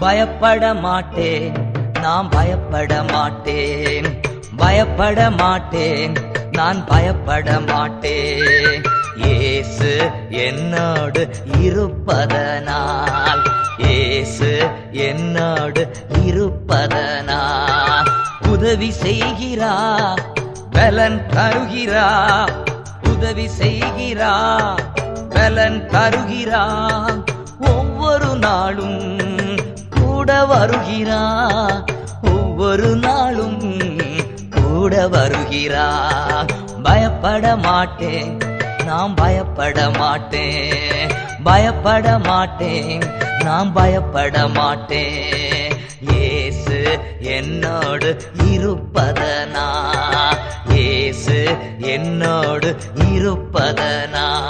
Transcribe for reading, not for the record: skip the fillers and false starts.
பயப்பட மாட்டேன், நான் பயப்பட மாட்டேன், பயப்பட மாட்டேன், நான் பயப்பட மாட்டேன். இயேசு என்னோடு இருப்பதனால், இயேசு என்னோடு இருப்பதனால் உதவி செய்கிறார், பலன் தருகிறார், உதவி செய்கிறார், பலன் தருகிறார். ஒவ்வொரு நாளும் கூட வருகிறார், ஒவ்வொரு நாளும் கூட வருகிறார். பயப்பட மாட்டேன், நான் பயப்பட மாட்டேன், பயப்பட மாட்டேன், நான் பயப்பட மாட்டேன். இயேசு என்னோடு இருப்பதனால், இயேசு என்னோடு இருப்பதனால்